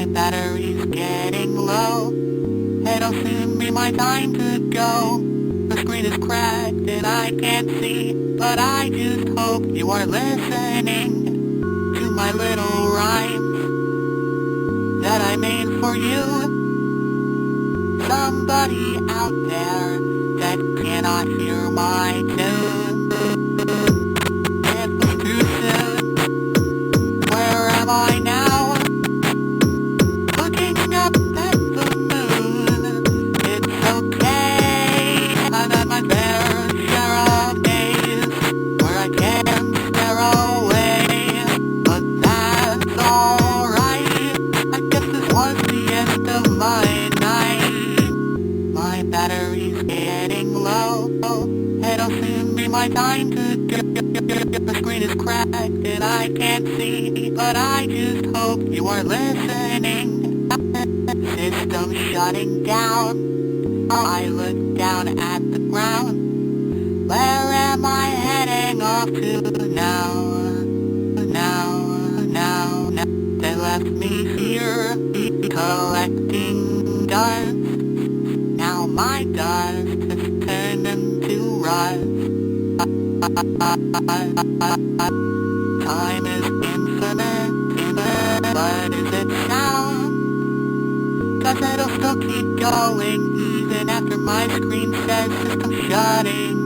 My battery's getting low. It'll soon be my time to go. The screen is cracked and I can't see, but I just hope you are listening to my little rhymes that I made for you. Somebody out there that cannot hear my tune. It was too soon. Where am I now? Looking up at the moon. It's okay. I've had my fair share of days where I can't stare away, but that's alright. I guess this was the end of my night. My battery's getting low. It'll soon be my time to go. The screen is cracked and I can't see, but I just hope you are listening. System shutting down. I look down at the ground. Where am I heading off to now? Now. They left me here, collecting dust. Now my dust has turned into rust. Time is infinite, but is it sound? 'Cause it'll still keep going even after my screen says system shutting